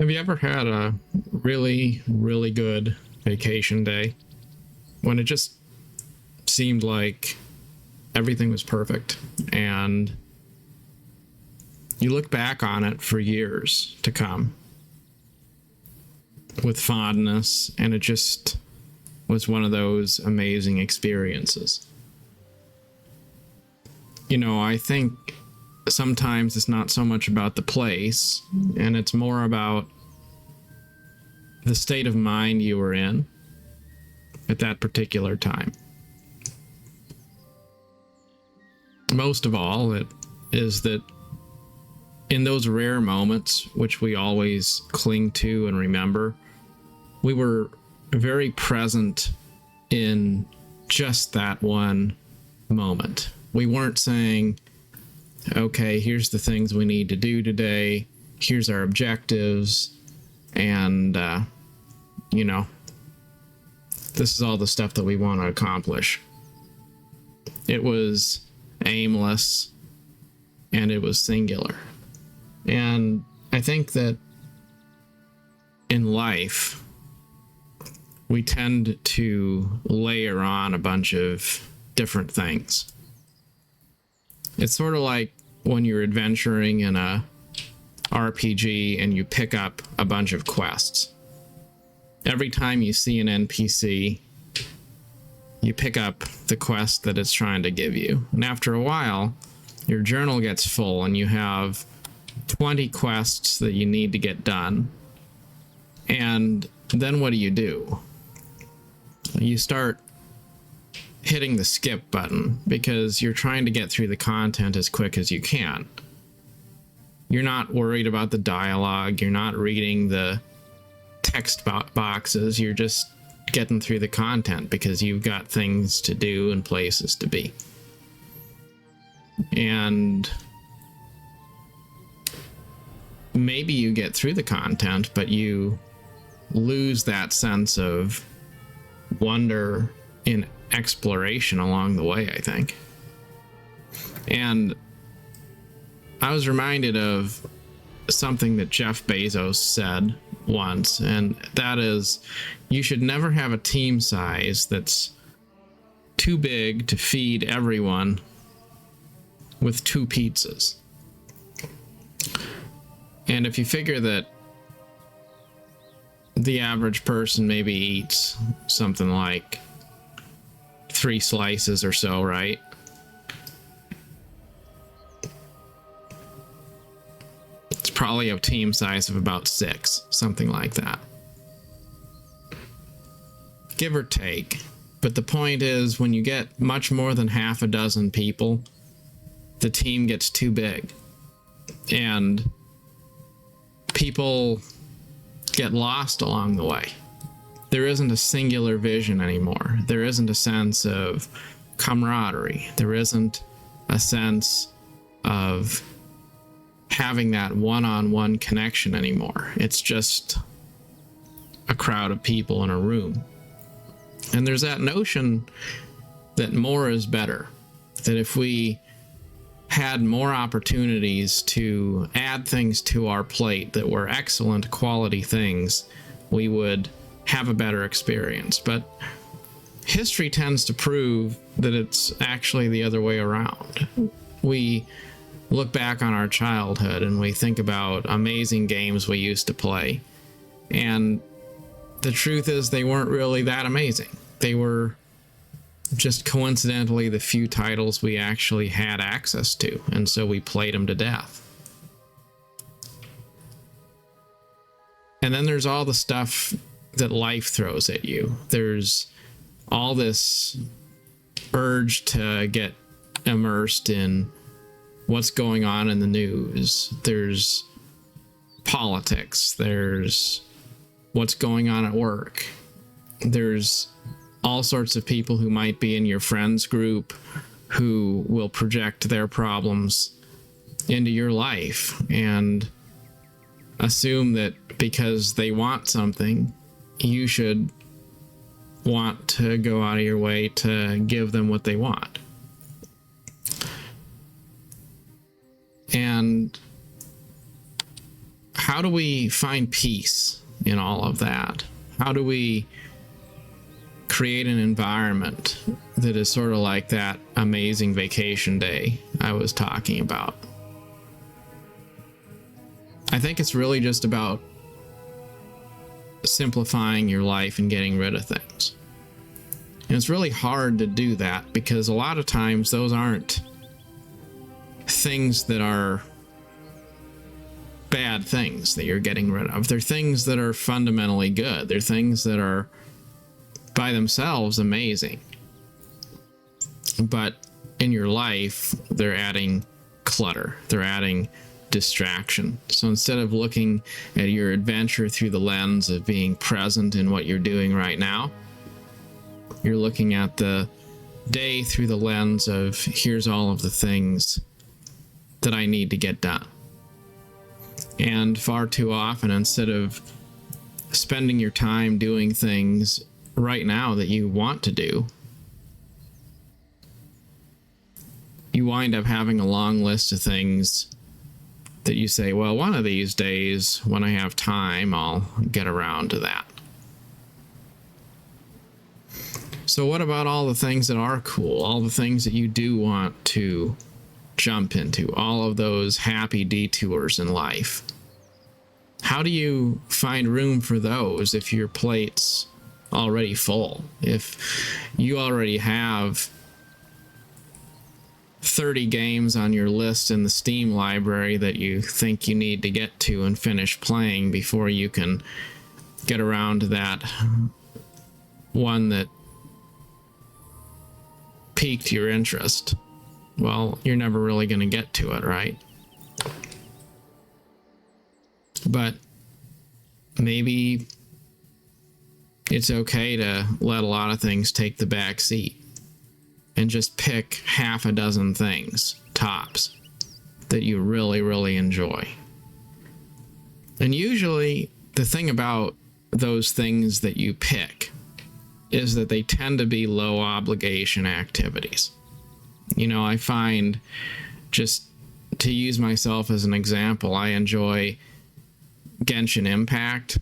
Have you ever had a really, really good vacation day when it just seemed like everything was perfect and you look back on it for years to come with fondness, and it just was one of those amazing experiences? You know, I think sometimes it's not so much about the place, and it's more about the state of mind you were in at that particular time. Most of all, it is that in those rare moments, which we always cling to and remember, we were very present in just that one moment. We weren't saying, okay, here's the things we need to do today, here's our objectives, and, you know, this is all the stuff that we want to accomplish. It was aimless, and it was singular. And I think that in life, we tend to layer on a bunch of different things. It's sort of like when you're adventuring in a RPG and you pick up a bunch of quests. Every time you see an NPC, you pick up the quest that it's trying to give you. And after a while, your journal gets full and you have 20 quests that you need to get done. And then what do? You start hitting the skip button because you're trying to get through the content as quick as you can. You're not worried about the dialogue. You're not reading the text boxes. You're just getting through the content because you've got things to do and places to be. And maybe you get through the content, but you lose that sense of wonder in exploration along the way, I think. And I was reminded of something that Jeff Bezos said once, and that is, you should never have a team size that's too big to feed everyone with 2 pizzas. And if you figure that the average person maybe eats something like 3 slices or so, right? It's probably a team size of about 6, something like that. Give or take. But the point is, when you get much more than half a dozen people, the team gets too big. And people get lost along the way. There isn't a singular vision anymore. There isn't a sense of camaraderie. There isn't a sense of having that one-on-one connection anymore. It's just a crowd of people in a room. And there's that notion that more is better. That if we had more opportunities to add things to our plate that were excellent quality things, we would have a better experience. But history tends to prove that it's actually the other way around. We look back on our childhood and we think about amazing games we used to play, and the truth is they weren't really that amazing. They were just coincidentally the few titles we actually had access to, and so we played them to death. And then there's all the stuff that life throws at you. There's all this urge to get immersed in what's going on in the news. There's politics. There's what's going on at work. There's all sorts of people who might be in your friends group who will project their problems into your life and assume that because they want something, you should want to go out of your way to give them what they want. And how do we find peace in all of that? How do we create an environment that is sort of like that amazing vacation day I was talking about? I think it's really just about simplifying your life and getting rid of things. And it's really hard to do that because a lot of times those aren't things that are bad things that you're getting rid of. They're things that are fundamentally good. They're things that are by themselves amazing. But in your life, they're adding clutter. They're adding distraction. So instead of looking at your adventure through the lens of being present in what you're doing right now, you're looking at the day through the lens of here's all of the things that I need to get done. And far too often, instead of spending your time doing things right now that you want to do, you wind up having a long list of things that you say, well, one of these days when I have time, I'll get around to that. So what about all the things that are cool, all the things that you do want to jump into, all of those happy detours in life? How do you find room for those if your plate's already full? If you already have 30 games on your list in the Steam library that you think you need to get to and finish playing before you can get around to that one that piqued your interest, well, you're never really going to get to it, right? But maybe it's okay to let a lot of things take the back seat and just pick half a dozen things, tops, that you really, really enjoy. And usually the thing about those things that you pick is that they tend to be low obligation activities. You know, I find, just to use myself as an example, I enjoy Genshin Impact.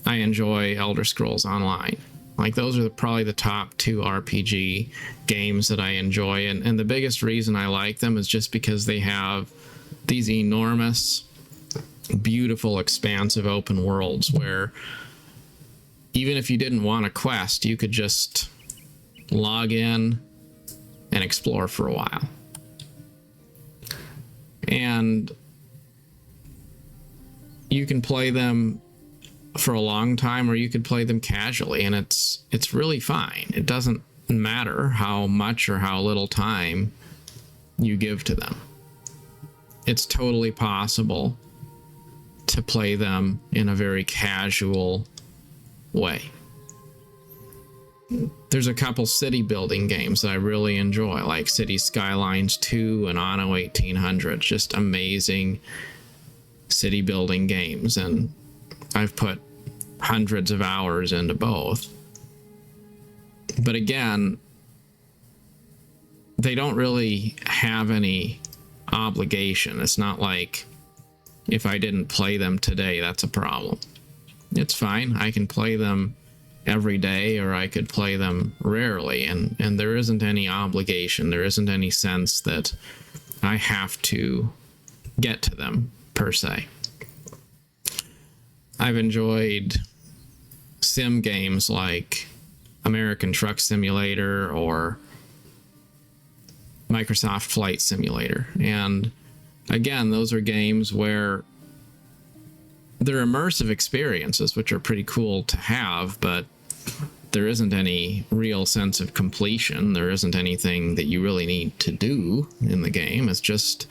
I enjoy Elder Scrolls Online. Like, those are probably the top two RPG games that I enjoy. And the biggest reason I like them is just because they have these enormous, beautiful, expansive open worlds where even if you didn't want a quest, you could just log in and explore for a while. And you can play them for a long time, or you could play them casually, and it's really fine. It doesn't matter how much or how little time you give to them. It's totally possible to play them in a very casual way. There's a couple city building games that I really enjoy, like City Skylines 2 and Anno 1800. Just amazing city building games, and I've put hundreds of hours into both. But again, they don't really have any obligation. It's not like if I didn't play them today, that's a problem. It's fine. I can play them every day, or I could play them rarely, and there isn't any obligation. There isn't any sense that I have to get to them per se. I've enjoyed sim games like American Truck Simulator or Microsoft Flight Simulator. And again, those are games where they're immersive experiences, which are pretty cool to have, but there isn't any real sense of completion. There isn't anything that you really need to do in the game. It's just,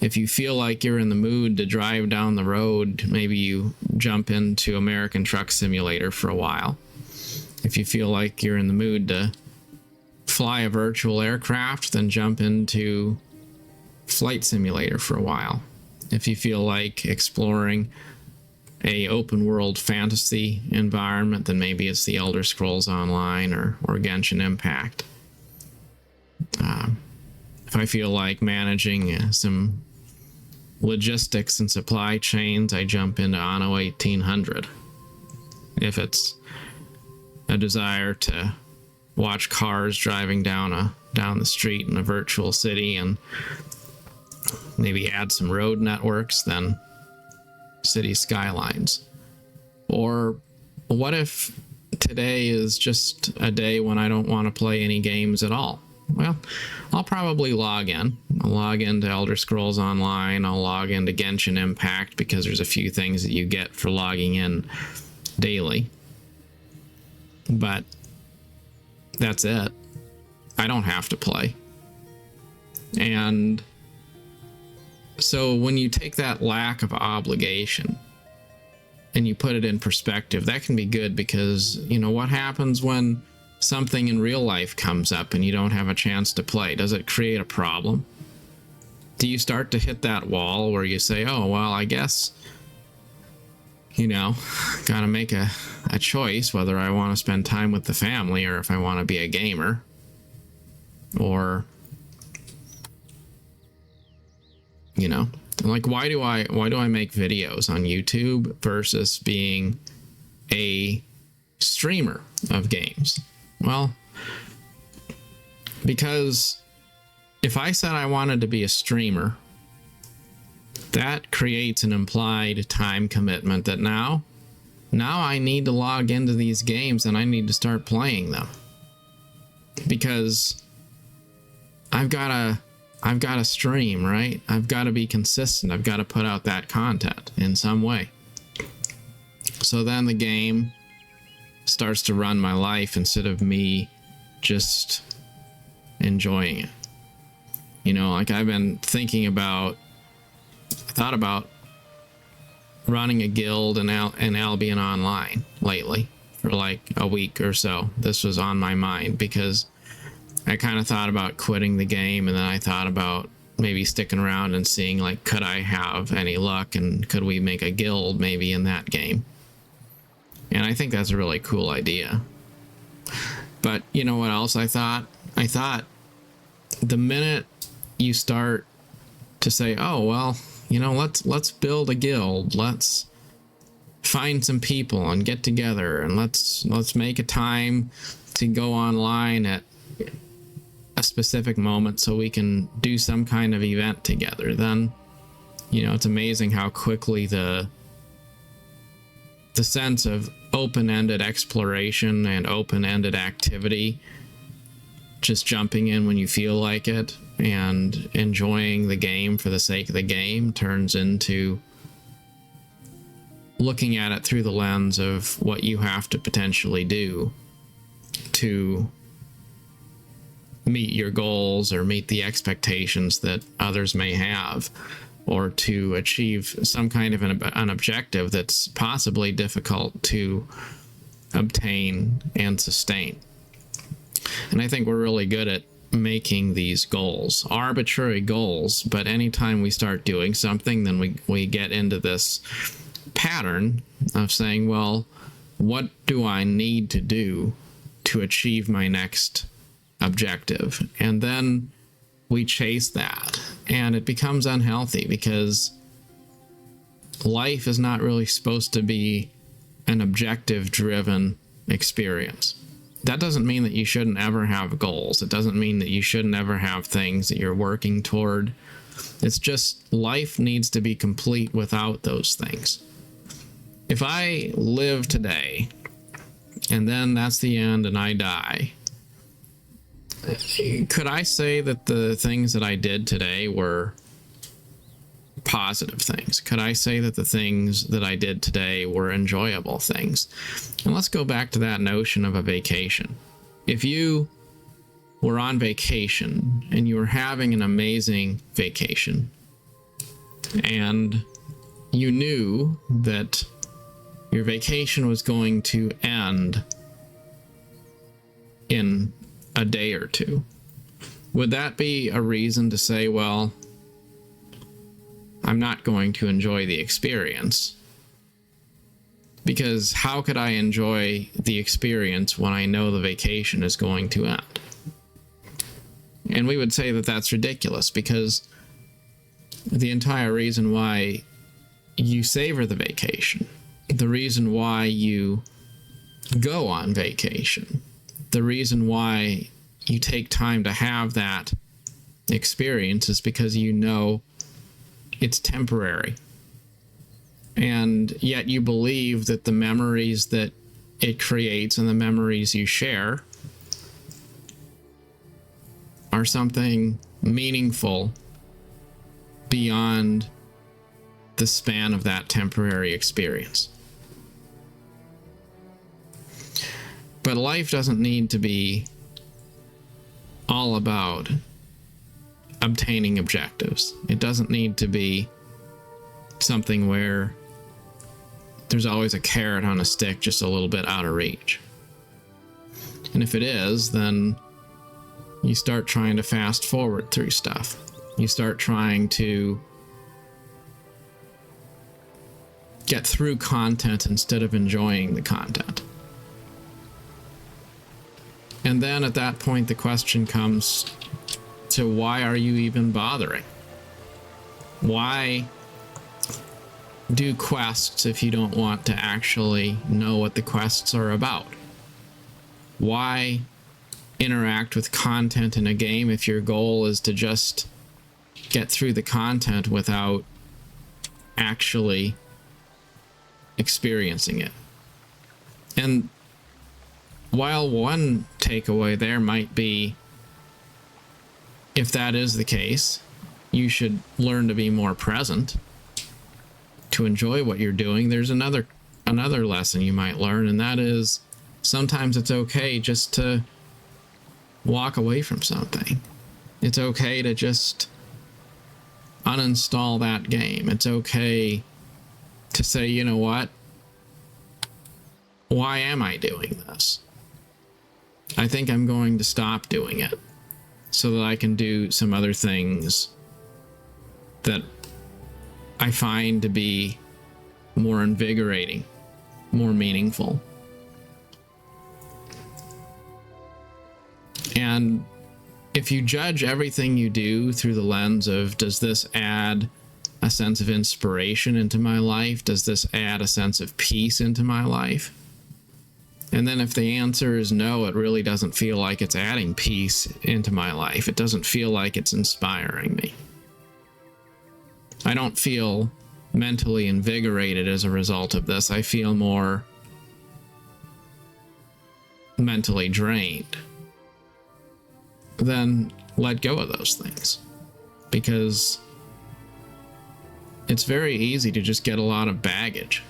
if you feel like you're in the mood to drive down the road, maybe you jump into American Truck Simulator for a while. If you feel like you're in the mood to fly a virtual aircraft, then jump into Flight Simulator for a while. If you feel like exploring a open world fantasy environment, then maybe it's the Elder Scrolls Online or Genshin Impact. If I feel like managing some logistics and supply chains, I jump into Anno 1800. If it's a desire to watch cars driving down the street in a virtual city and maybe add some road networks, then City Skylines. Or what if today is just a day when I don't want to play any games at all? Well, I'll probably log in. I'll log into Elder Scrolls Online. I'll log into Genshin Impact because there's a few things that you get for logging in daily. But that's it. I don't have to play. And so when you take that lack of obligation and you put it in perspective, that can be good, because, you know, what happens when something in real life comes up and you don't have a chance to play? Does it create a problem? Do you start to hit that wall where you say, oh, well, I guess, you know, gotta make a choice whether I want to spend time with the family or if I want to be a gamer? Or, you know, like, why do I make videos on YouTube versus being a streamer of games? Well, because if I said I wanted to be a streamer, that creates an implied time commitment that now I need to log into these games and I need to start playing them, because I've got to stream, right? I've got to be consistent. I've got to put out that content in some way. So then the game starts to run my life instead of me just enjoying it. You know, like, I've been thought about running a guild in Albion Online lately for like a week or so. This was on my mind because I kind of thought about quitting the game, and then I thought about maybe sticking around and seeing, like, could I have any luck and could we make a guild maybe in that game? And I think that's a really cool idea. But you know what else I thought? I thought the minute you start to say, oh, well, you know, let's build a guild, let's find some people and get together, and let's make a time to go online at a specific moment so we can do some kind of event together, then, you know, it's amazing how quickly the sense of open-ended exploration and open-ended activity, just jumping in when you feel like it and enjoying the game for the sake of the game, turns into looking at it through the lens of what you have to potentially do to meet your goals or meet the expectations that others may have, or to achieve some kind of an objective that's possibly difficult to obtain and sustain. And I think we're really good at making these goals, arbitrary goals, but anytime we start doing something, then we get into this pattern of saying, well, what do I need to do to achieve my next objective? And then we chase that, and it becomes unhealthy, because life is not really supposed to be an objective driven experience. That doesn't mean that you shouldn't ever have goals. It doesn't mean that you shouldn't ever have things that you're working toward. It's just life needs to be complete without those things. If I live today and then that's the end and I die, could I say that the things that I did today were positive things? Could I say that the things that I did today were enjoyable things? And let's go back to that notion of a vacation. If you were on vacation and you were having an amazing vacation, and you knew that your vacation was going to end in a day or two, would that be a reason to say, well, I'm not going to enjoy the experience? Because how could I enjoy the experience when I know the vacation is going to end? And we would say that that's ridiculous, because the entire reason why you savor the vacation, the reason why you go on vacation, the reason why you take time to have that experience is because you know it's temporary. And yet you believe that the memories that it creates and the memories you share are something meaningful beyond the span of that temporary experience. But life doesn't need to be all about obtaining objectives. It doesn't need to be something where there's always a carrot on a stick just a little bit out of reach. And if it is, then you start trying to fast forward through stuff. You start trying to get through content instead of enjoying the content. And then at that point, the question comes to, why are you even bothering? Why do quests if you don't want to actually know what the quests are about? Why interact with content in a game if your goal is to just get through the content without actually experiencing it? And while one takeaway there might be, if that is the case, you should learn to be more present, to enjoy what you're doing. There's another lesson you might learn, and that is sometimes it's okay just to walk away from something. It's okay to just uninstall that game. It's okay to say, you know what? Why am I doing this? I think I'm going to stop doing it so that I can do some other things that I find to be more invigorating, more meaningful. And if you judge everything you do through the lens of, does this add a sense of inspiration into my life? Does this add a sense of peace into my life? And then if the answer is no, it really doesn't feel like it's adding peace into my life. It doesn't feel like it's inspiring me. I don't feel mentally invigorated as a result of this. I feel more mentally drained. Then let go of those things, because it's very easy to just get a lot of baggage.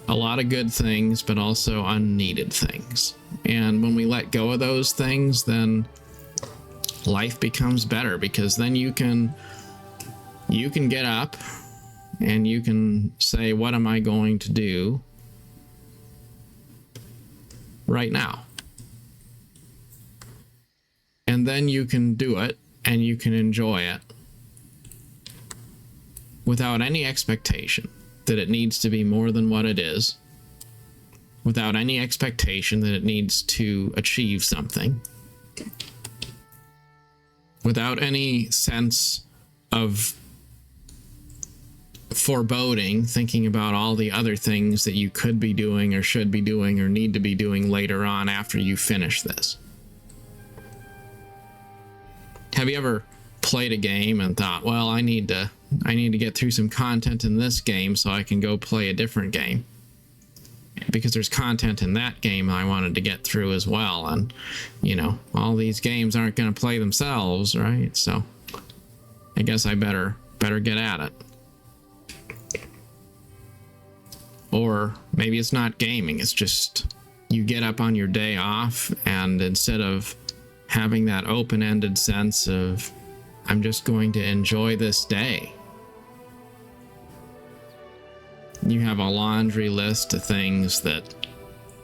A lot of good things, but also unneeded things. And when we let go of those things, then life becomes better, because then you can get up and you can say, what am I going to do right now? And then you can do it and you can enjoy it without any expectation that it needs to be more than what it is, without any expectation that it needs to achieve something, without any sense of foreboding, thinking about all the other things that you could be doing or should be doing or need to be doing later on after you finish this. Have you ever played a game and thought, well, I need to get through some content in this game so I can go play a different game, because there's content in that game I wanted to get through as well, and all these games aren't going to play themselves, right? So I guess I better get at it. Or maybe it's not gaming, it's just you get up on your day off, and instead of having that open-ended sense of, I'm just going to enjoy this day, you have a laundry list of things that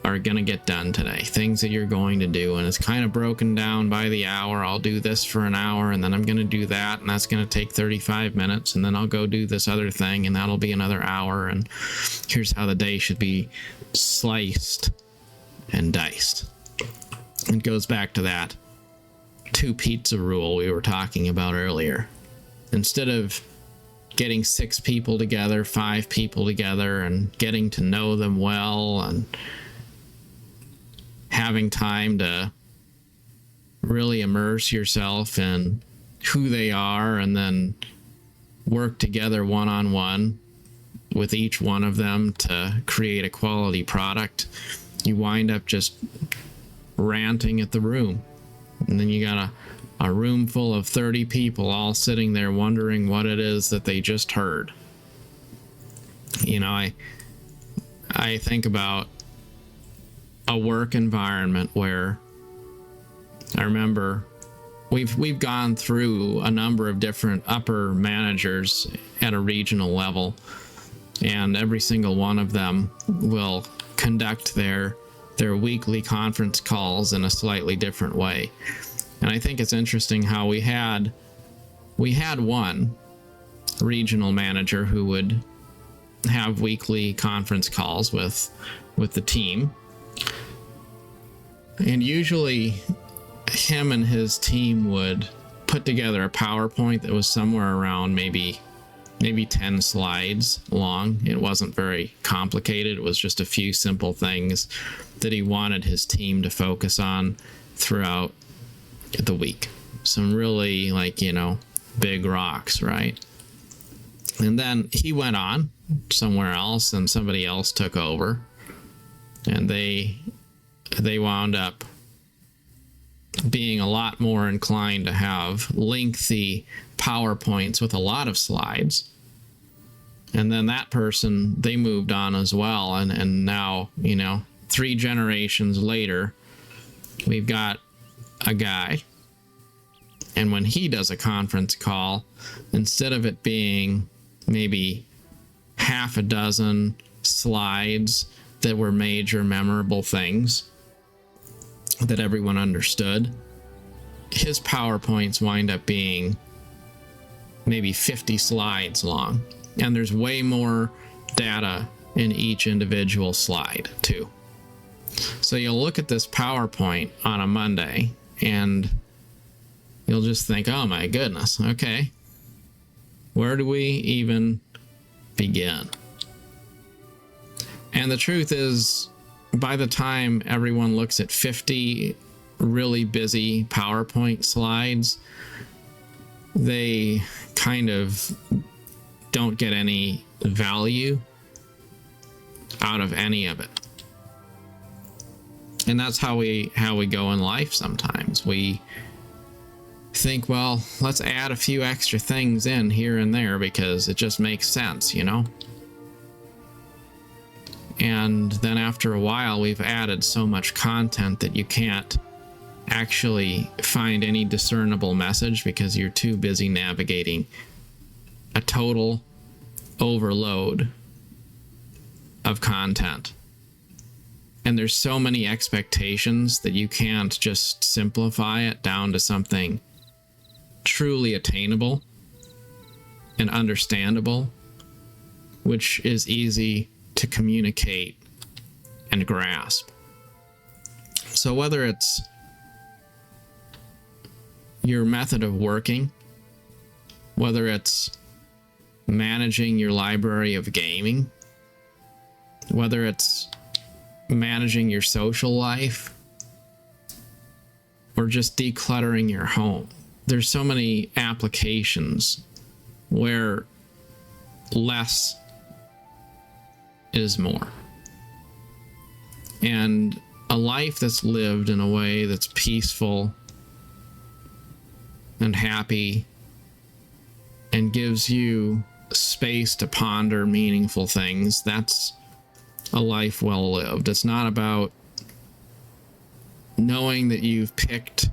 are going to get done today, things that you're going to do, and it's kind of broken down by the hour. I'll do this for an hour, and then I'm going to do that, and that's going to take 35 minutes, and then I'll go do this other thing, and that'll be another hour, and here's how the day should be sliced and diced. It goes back to that 2 pizza rule we were talking about earlier. instead of getting 6 people together, 5 people together, and getting to know them well and having time to really immerse yourself in who they are and then work together one-on-one with each one of them to create a quality product, you wind up just ranting at the room. And then you got a room full of 30 people all sitting there wondering what it is that they just heard. You know, I think about a work environment where I remember we've gone through a number of different upper managers at a regional level, and every single one of them will conduct their weekly conference calls in a slightly different way. And I think it's interesting how we had one regional manager who would have weekly conference calls with the team. And usually him and his team would put together a PowerPoint that was somewhere around maybe 10 slides long. It wasn't very complicated. It was just a few simple things that he wanted his team to focus on throughout the week. Some really, like, you know, big rocks, right? And then he went on somewhere else and somebody else took over, and they wound up being a lot more inclined to have lengthy PowerPoints with a lot of slides. And then that person, they moved on as well, and now, you know, 3 generations later, we've got a guy, and when he does a conference call, instead of it being maybe half a dozen slides that were major memorable things that everyone understood, his PowerPoints wind up being maybe 50 slides long, and there's way more data in each individual slide too. So you'll look at this PowerPoint on a Monday and you'll just think, oh my goodness, okay, where do we even begin? And the truth is, by the time everyone looks at 50 really busy PowerPoint slides, they kind of don't get any value out of any of it. And that's how we go in life sometimes. We think, well, let's add a few extra things in here and there because it just makes sense, you know? And then after a while, we've added so much content that you can't actually find any discernible message because you're too busy navigating a total overload of content. And there's so many expectations that you can't just simplify it down to something truly attainable and understandable, which is easy to communicate and grasp. So whether it's your method of working, whether it's managing your library of gaming, whether it's managing your social life, or just decluttering your home, there's so many applications where less is more. And a life that's lived in a way that's peaceful and happy and gives you space to ponder meaningful things, that's a life well lived. It's not about knowing that you've picked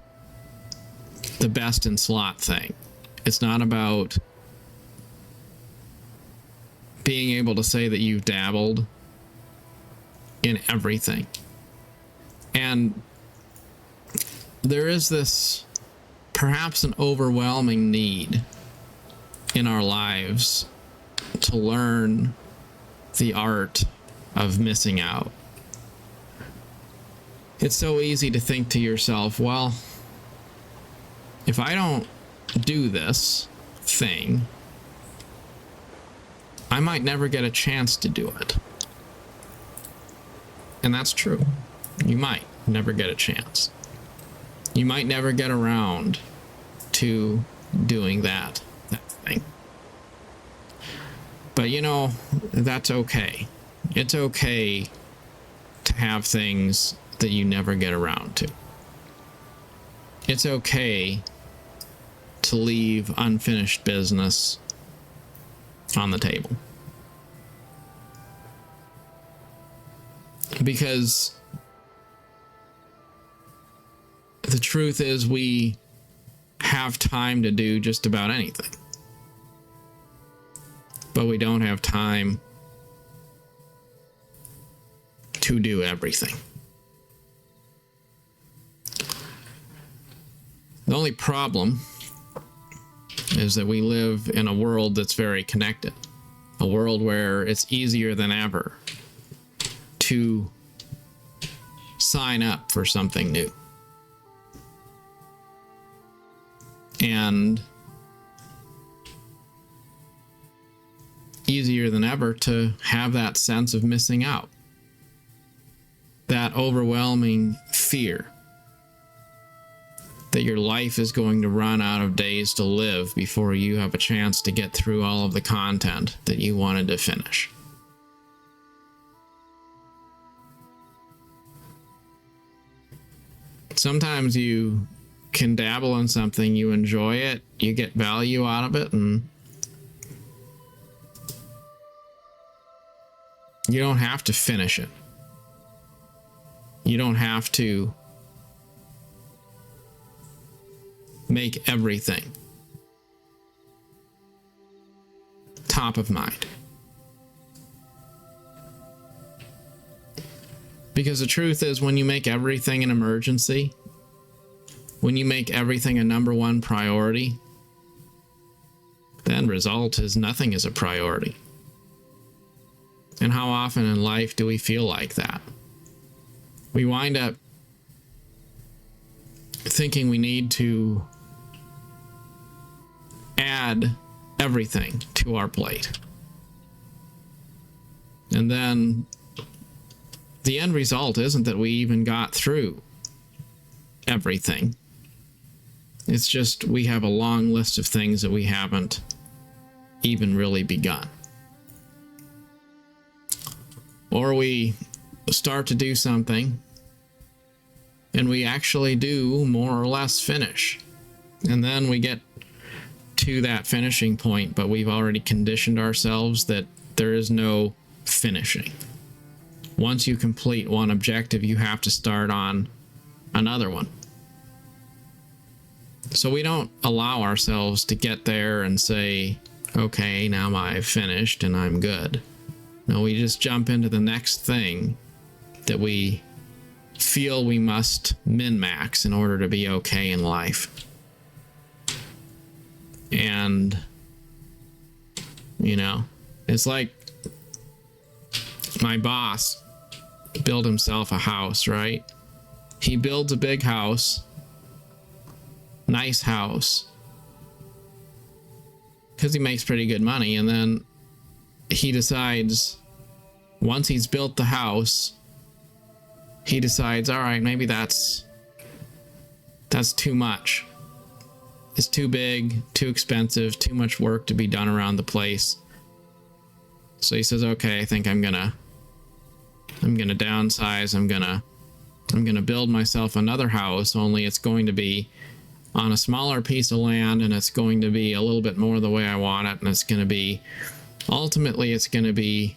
the best in slot thing. It's not about being able to say that you've dabbled in everything. And there is this, perhaps an overwhelming need in our lives to learn the art of missing out. It's so easy to think to yourself, well, if I don't do this thing, I might never get a chance to do it. And that's true. You might never get a chance. You might never get around to doing that thing. But you know, that's okay. It's okay to have things that you never get around to. It's okay to leave unfinished business on the table. Because the truth is, we have time to do just about anything. But we don't have time to do everything. The only problem is that we live in a world that's very connected. A world where it's easier than ever to sign up for something new. And easier than ever to have that sense of missing out. That overwhelming fear that your life is going to run out of days to live before you have a chance to get through all of the content that you wanted to finish. Sometimes you can dabble in something, you enjoy it, you get value out of it, and you don't have to finish it. You don't have to make everything top of mind. Because the truth is, when you make everything an emergency, when you make everything a number one priority, the end result is nothing is a priority. And how often in life do we feel like that? We wind up thinking we need to add everything to our plate. And then the end result isn't that we even got through everything. It's just we have a long list of things that we haven't even really begun. Or we start to do something and we actually do more or less finish. And then we get to that finishing point, but we've already conditioned ourselves that there is no finishing. Once you complete one objective, you have to start on another one. So we don't allow ourselves to get there and say, okay, now I've finished and I'm good. No, we just jump into the next thing that we feel we must min-max in order to be okay in life. And, you know, it's like my boss built himself a house, right? He builds a big house, nice house, because he makes pretty good money. And then he decides, once he's built the house, he decides, all right, maybe that's too much. It's too big, too expensive, too much work to be done around the place. So he says, okay, I think I'm gonna downsize. I'm gonna build myself another house, only it's going to be on a smaller piece of land, and it's going to be a little bit more the way I want it, and it's going to be, ultimately it's going to be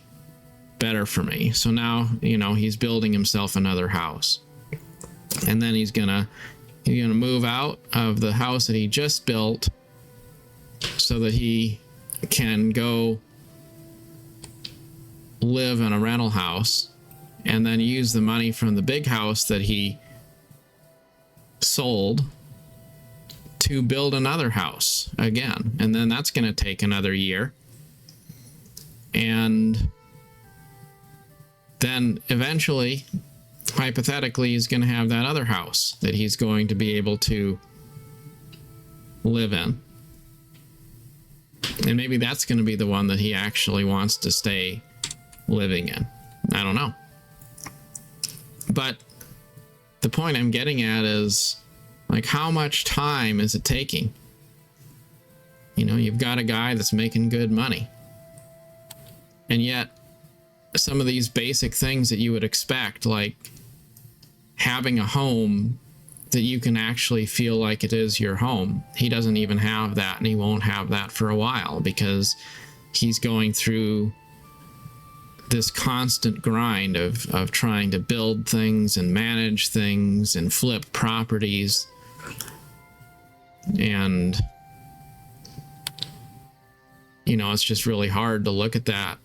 better for me. So now, you know, he's building himself another house. And then he's gonna move out of the house that he just built so that he can go live in a rental house, and then use the money from the big house that he sold to build another house again. And then that's going to take another year. And then eventually, hypothetically, he's going to have that other house that he's going to be able to live in. And maybe that's going to be the one that he actually wants to stay living in. I don't know. But the point I'm getting at is, like, how much time is it taking? You know, you've got a guy that's making good money. And yet, some of these basic things that you would expect, like having a home that you can actually feel like it is your home, he doesn't even have that, and he won't have that for a while because he's going through this constant grind of trying to build things and manage things and flip properties. And, you know, it's just really hard to look at that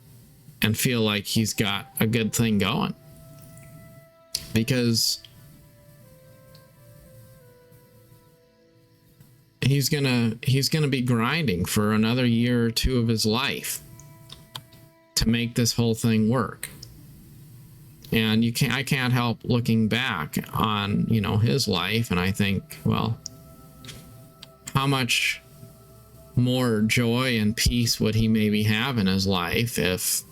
and feel like he's got a good thing going, because he's gonna be grinding for another year or two of his life to make this whole thing work. And I can't help looking back on, you know, his life, and I think, well, how much more joy and peace would he maybe have in his life if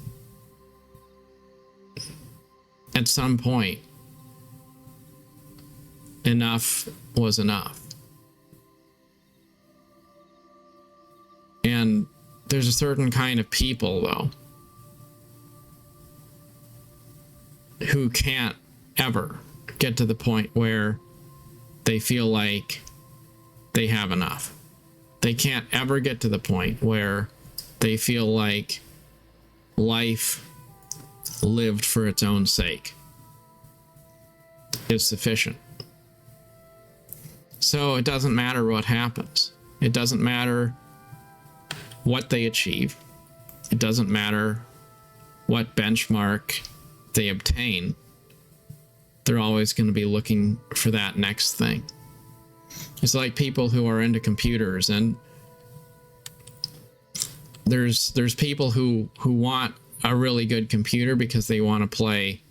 at some point enough was enough. And there's a certain kind of people, though, who can't ever get to the point where they feel like they have enough. They can't ever get to the point where they feel like life lived for its own sake is sufficient. So it doesn't matter what happens. It doesn't matter what they achieve. It doesn't matter what benchmark they obtain. They're always going to be looking for that next thing. It's like people who are into computers, and there's people who want a really good computer because they want to play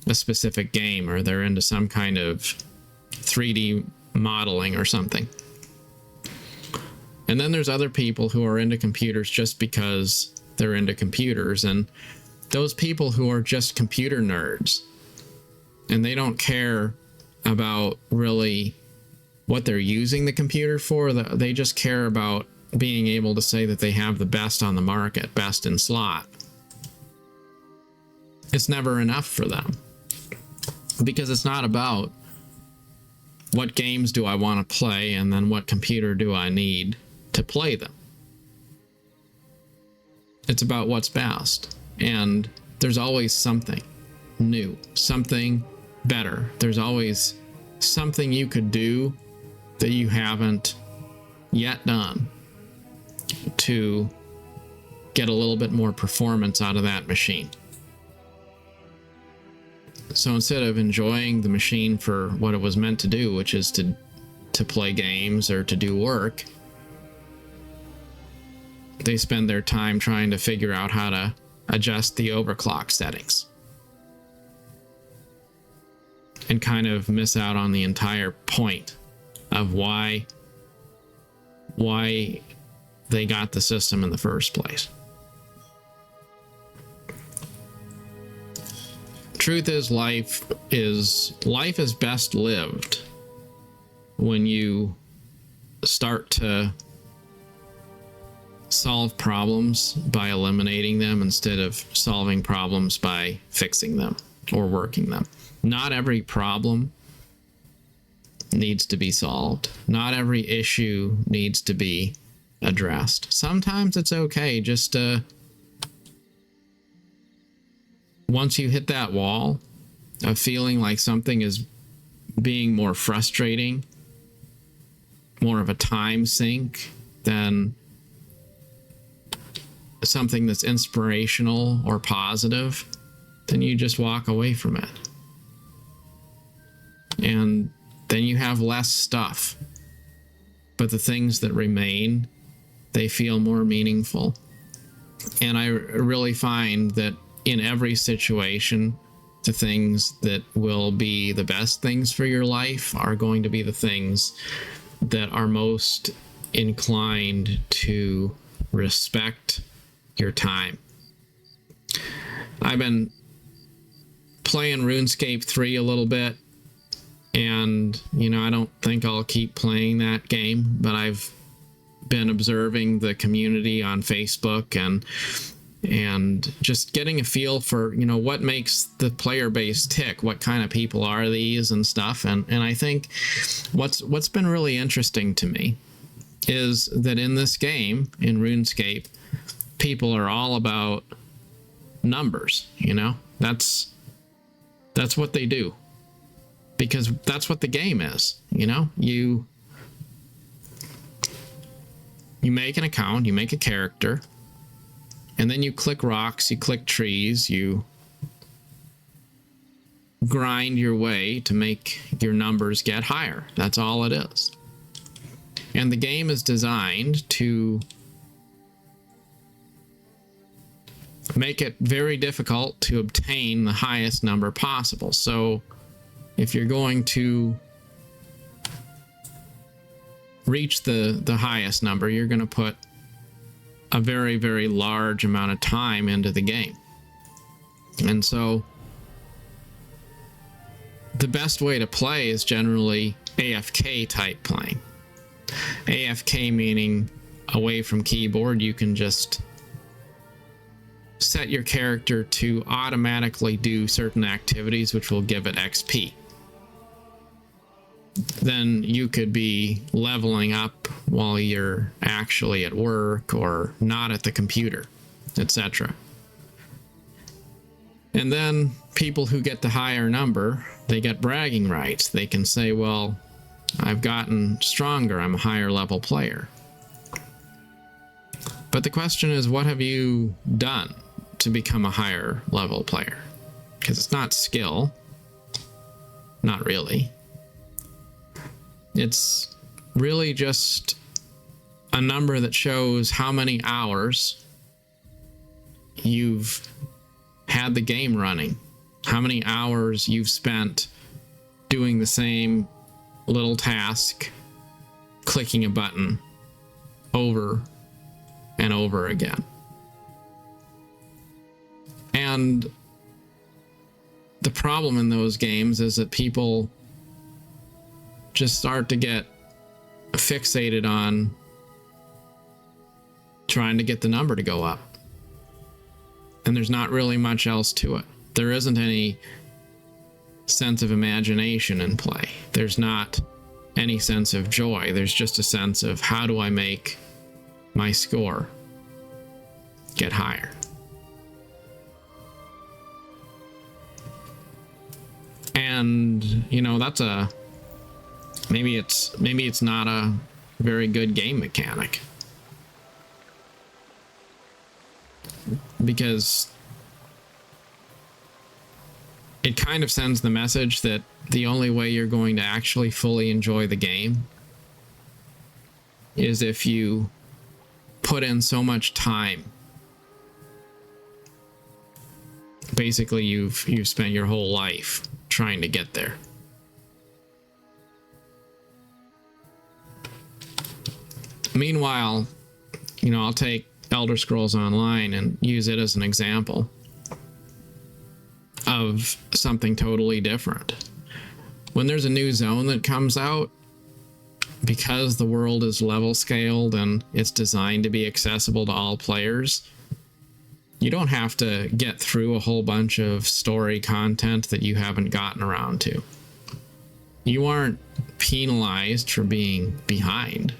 a specific game, or they're into some kind of 3D modeling or something. And then there's other people who are into computers just because they're into computers, and those people who are just computer nerds, and they don't care about really what they're using the computer for. They just care about being able to say that they have the best on the market, best in slot. It's never enough for them, because it's not about what games do I want to play and then what computer do I need to play them. It's about what's best. And there's always something new, something better. There's always something you could do that you haven't yet done to get a little bit more performance out of that machine. So instead of enjoying the machine for what it was meant to do, which is to play games or to do work, they spend their time trying to figure out how to adjust the overclock settings and kind of miss out on the entire point of why they got the system in the first place. Truth is, life is best lived when you start to solve problems by eliminating them instead of solving problems by fixing them or working them. Not every problem needs to be solved. Not every issue needs to be addressed. Sometimes it's okay just to, once you hit that wall of feeling like something is being more frustrating, more of a time sink than something that's inspirational or positive, then you just walk away from it. And then you have less stuff. But the things that remain, they feel more meaningful. And I really find that in every situation, the things that will be the best things for your life are going to be the things that are most inclined to respect your time. I've been playing RuneScape 3 a little bit, and I don't think I'll keep playing that game, but I've been observing the community on Facebook and just getting a feel for what makes the player base tick, what kind of people are these and stuff. And I think what's been really interesting to me is that in this game, in RuneScape, people are all about numbers. That's what they do, because that's what the game is. You make an account, you make a character, and then you click rocks, you click trees, you grind your way to make your numbers get higher. That's all it is. And the game is designed to make it very difficult to obtain the highest number possible. So if you're going to reach the highest number, you're going to put a very, very large amount of time into the game. And so the best way to play is generally AFK type playing. AFK meaning away from keyboard. You can just set your character to automatically do certain activities which will give it XP. Then you could be leveling up while you're actually at work or not at the computer, etc. And then people who get the higher number, they get bragging rights. They can say, well, I've gotten stronger, I'm a higher level player. But the question is, what have you done to become a higher level player? Because it's not skill. Not really. It's really just a number that shows how many hours you've had the game running, how many hours you've spent doing the same little task, clicking a button over and over again. And the problem in those games is that people just start to get fixated on trying to get the number to go up. And there's not really much else to it. There isn't any sense of imagination in play. There's not any sense of joy. There's just a sense of, how do I make my score get higher? And that's maybe it's not a very good game mechanic, because it kind of sends the message that the only way you're going to actually fully enjoy the game is if you put in so much time. Basically, you've spent your whole life trying to get there. Meanwhile, I'll take Elder Scrolls Online and use it as an example of something totally different. When there's a new zone that comes out, because the world is level scaled and it's designed to be accessible to all players, you don't have to get through a whole bunch of story content that you haven't gotten around to. You aren't penalized for being behind.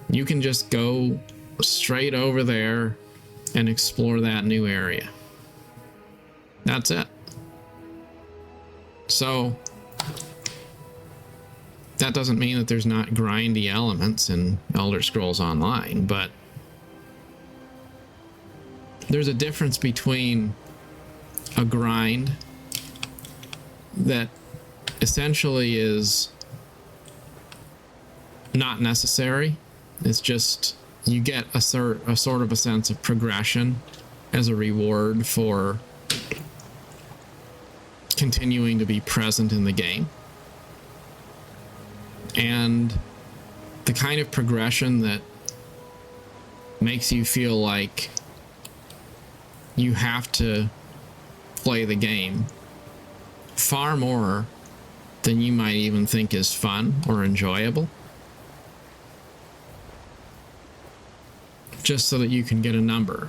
You can just go straight over there and explore that new area. That's it. So that doesn't mean that there's not grindy elements in Elder Scrolls Online, but there's a difference between a grind that essentially is not necessary. It's just you get a sort of a sense of progression as a reward for continuing to be present in the game. And the kind of progression that makes you feel like you have to play the game far more than you might even think is fun or enjoyable, just so that you can get a number.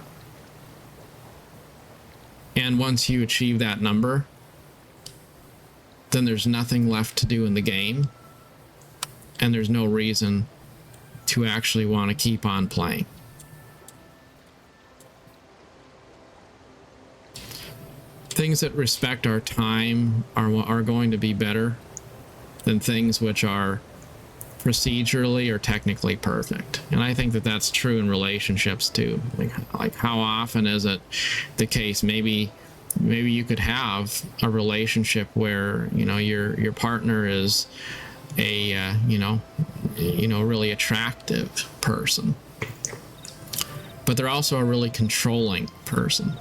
And once you achieve that number, then there's nothing left to do in the game, and there's no reason to actually want to keep on playing. Things that respect our time are going to be better than things which are procedurally or technically perfect. And I think that that's true in relationships too. Like how often is it the case? Maybe you could have a relationship where, you know, your partner is a really attractive person, but they're also a really controlling person.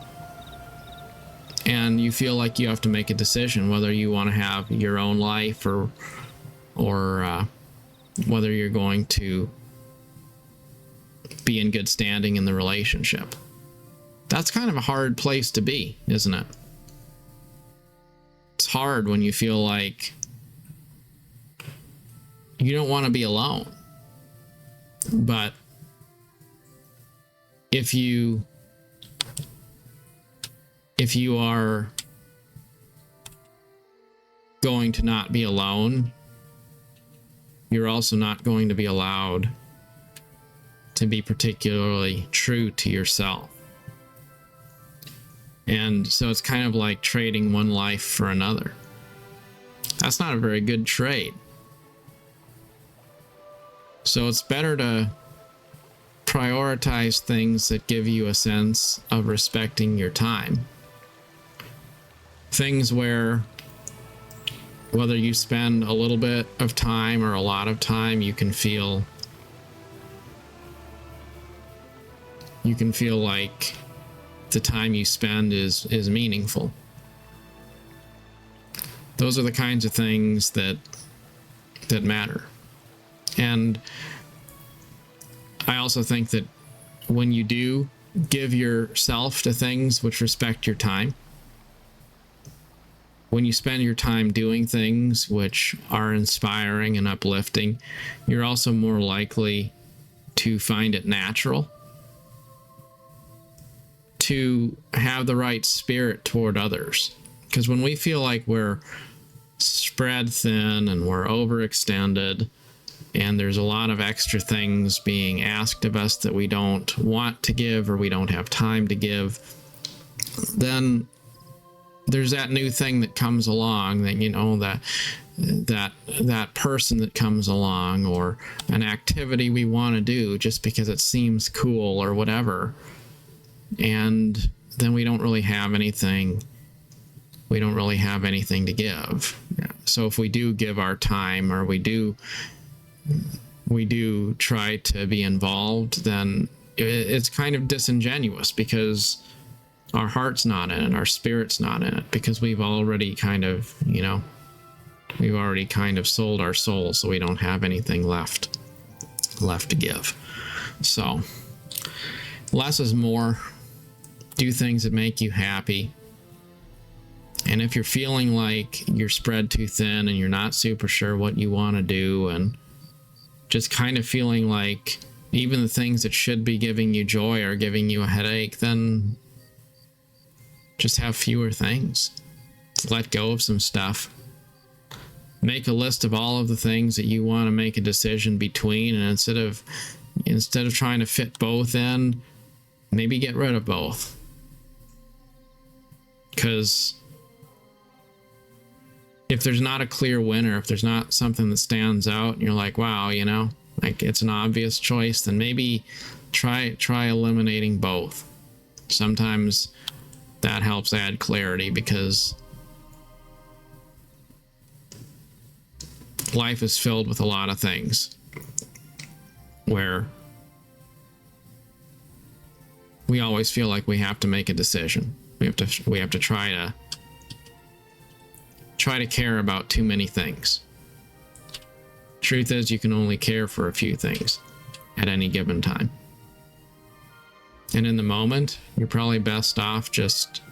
And you feel like you have to make a decision whether you want to have your own life or whether you're going to be in good standing in the relationship. That's kind of a hard place to be, isn't it? It's hard when you feel like you don't want to be alone. But if you are going to not be alone, you're also not going to be allowed to be particularly true to yourself. And so it's kind of like trading one life for another. That's not a very good trade. So it's better to prioritize things that give you a sense of respecting your time. Things where, whether you spend a little bit of time or a lot of time, you can feel like the time you spend is meaningful. Those are the kinds of things that matter. And I also think that when you do give yourself to things which respect your time, when you spend your time doing things which are inspiring and uplifting, you're also more likely to find it natural to have the right spirit toward others. Because when we feel like we're spread thin and we're overextended and there's a lot of extra things being asked of us that we don't want to give or we don't have time to give, then there's that new thing that comes along, that, you know, that person that comes along, or an activity we want to do just because it seems cool or whatever. And then we don't really have anything. We don't really have anything to give. So if we do give our time, or we do try to be involved, then it's kind of disingenuous, because our heart's not in it, our spirit's not in it, because we've already kind of, sold our soul, so we don't have anything left to give. So less is more. Do things that make you happy. And if you're feeling like you're spread too thin and you're not super sure what you want to do, and just kind of feeling like even the things that should be giving you joy are giving you a headache, then just have fewer things. Let go of some stuff. Make a list of all of the things that you want to make a decision between, and instead of trying to fit both in, maybe get rid of both. Because if there's not a clear winner, if there's not something that stands out and you're like, wow, like it's an obvious choice, then maybe try eliminating both. Sometimes that helps add clarity, because life is filled with a lot of things where we always feel like we have to make a decision. We have to try to care about too many things. Truth is, you can only care for a few things at any given time. And in the moment, you're probably best off just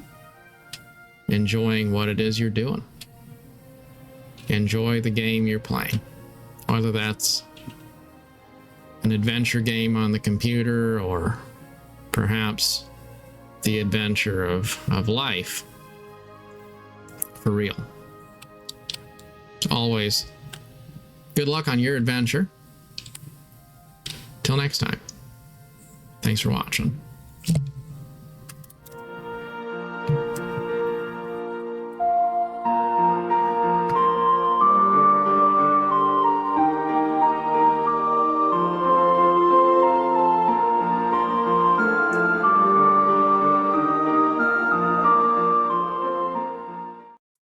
enjoying what it is you're doing. Enjoy the game you're playing. Whether that's an adventure game on the computer or perhaps the adventure of life for real. As always, good luck on your adventure. Till next time. Thanks for watching.